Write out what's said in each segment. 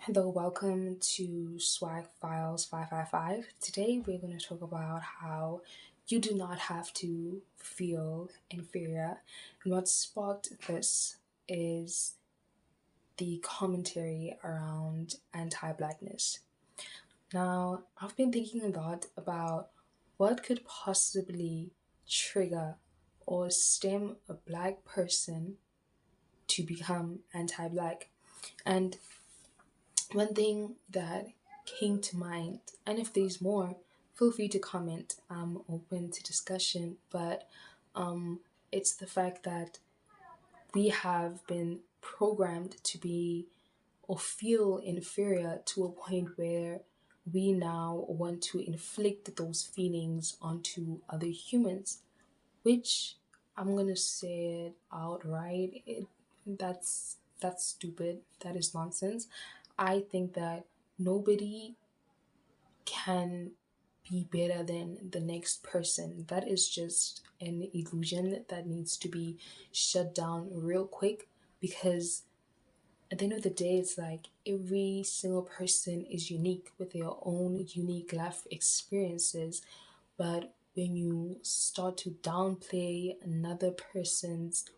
Hello, welcome to Swag Files 555. Today we're going to talk about how you do not have to feel inferior. And what sparked this is the commentary around anti-blackness. Now, I've been thinking a lot about what could possibly trigger or stem a black person to become anti-black. And one thing that came to mind, and if there's more, feel free to comment. I'm open to discussion, but it's the fact that we have been programmed to be or feel inferior to a point where we now want to inflict those feelings onto other humans, which I'm gonna say it outright. That's stupid. That is nonsense. I think that nobody can be better than the next person. That is just an illusion that needs to be shut down real quick, because at the end of the day, it's like every single person is unique with their own unique life experiences. But when you start to downplay another person's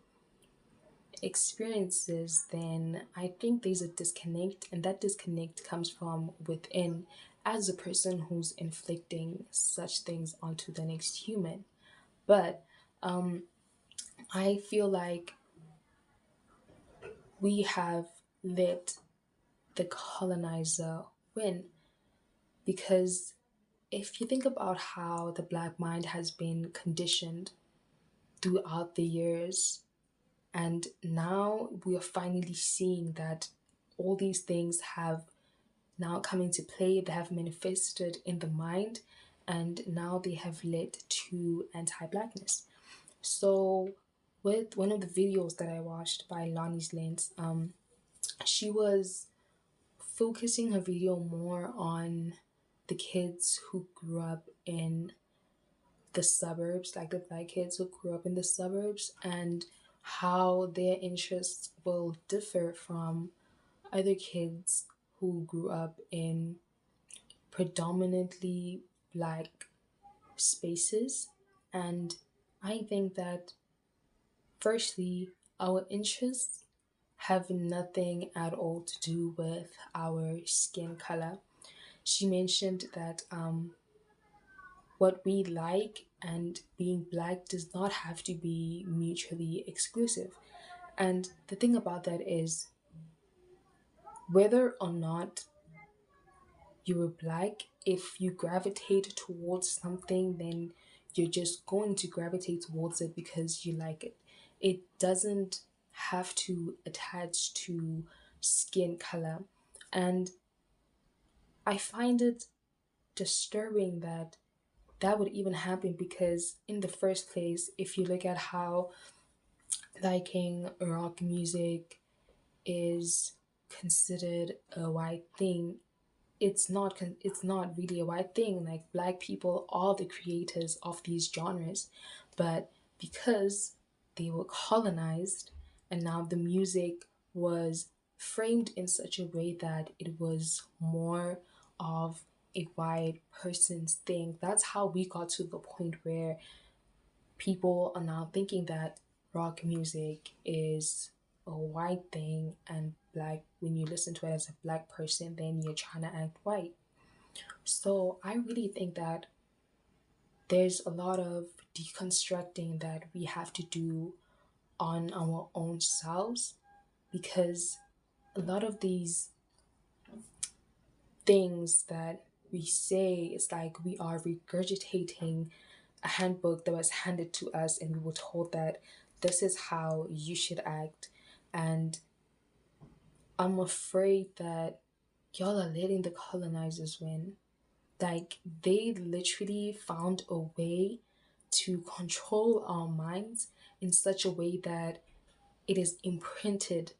experiences, then I think there's a disconnect, and that disconnect comes from within as a person who's inflicting such things onto the next human. But I feel like we have let the colonizer win, because if you think about how the black mind has been conditioned throughout the years, and now we are finally seeing that all these things have now come into play, they have manifested in the mind, and now they have led to anti-blackness. So with one of the videos that I watched by Lonnie's Lens, she was focusing her video more on the kids who grew up in the suburbs, like the black kids who grew up in the suburbs, and how their interests will differ from other kids who grew up in predominantly black spaces. And I think that, firstly, our interests have nothing at all to do with our skin color. She mentioned that what we like and being black does not have to be mutually exclusive. And the thing about that is, whether or not you were black, if you gravitate towards something, then you're just going to gravitate towards it because you like it. It doesn't have to attach to skin color. And I find it disturbing that that would even happen, because in the first place, if you look at how liking rock music is considered a white thing, it's not really a white thing. Like, black people are the creators of these genres, but because they were colonized, and now the music was framed in such a way that it was more of a white person's thing, that's how we got to the point where people are now thinking that rock music is a white thing, and black, when you listen to it as a black person, then you're trying to act white. So I really think that there's a lot of deconstructing that we have to do on our own selves, because a lot of these things that we say, it's like we are regurgitating a handbook that was handed to us, and we were told that this is how you should act. And I'm afraid that y'all are letting the colonizers win. Like, they literally found a way to control our minds in such a way that it is imprinted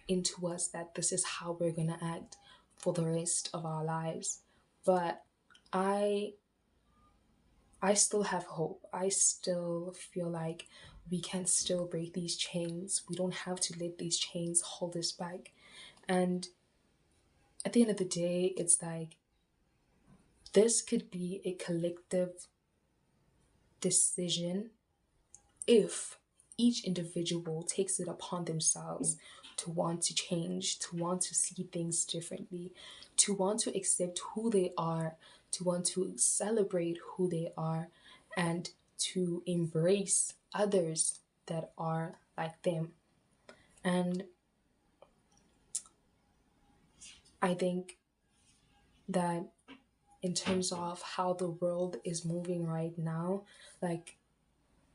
into us that this is how we're gonna act for the rest of our lives. But I I still have hope. I still feel like we can still break these chains. We don't have to let these chains hold us back. And at the end of the day, it's like this could be a collective decision if each individual takes it upon themselves to want to change, to want to see things differently, to want to accept who they are, to want to celebrate who they are, and to embrace others that are like them. And I think that in terms of how the world is moving right now, like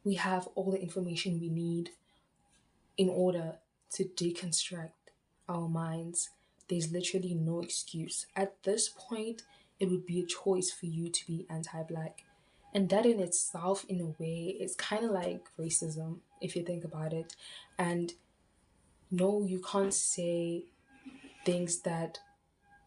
we have all the information we need in order to deconstruct our minds. There's literally no excuse. At this point, it would be a choice for you to be anti black. And that in itself, in a way, is kind of like racism, if you think about it. And no, you can't say things that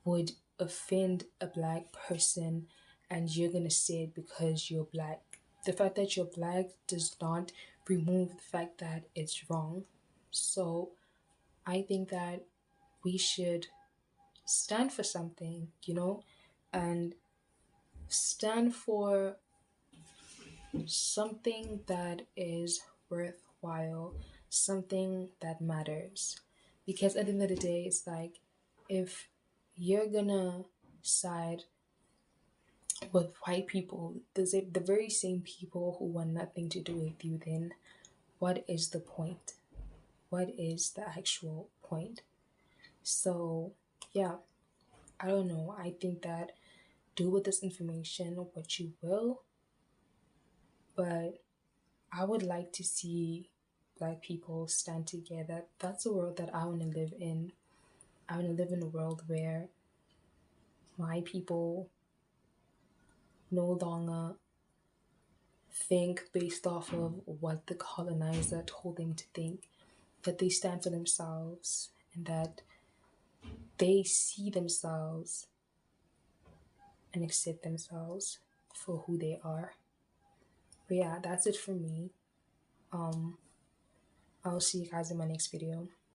would offend a black person and you're gonna say it because you're black. The fact that you're black does not remove the fact that it's wrong. So I think that we should stand for something, and stand for something that is worthwhile, something that matters. Because at the end of the day, it's like if you're gonna side with white people, the very same people who want nothing to do with you, then what is the point? What is the actual point? So, yeah, I don't know. I think that do with this information what you will, but I would like to see black people stand together. That's the world that I want to live in. I want to live in a world where my people no longer think based off of what the colonizer told them to think, that they stand for themselves and that they see themselves and accept themselves for who they are. But yeah, that's it for me. Um, I'll see you guys in my next video.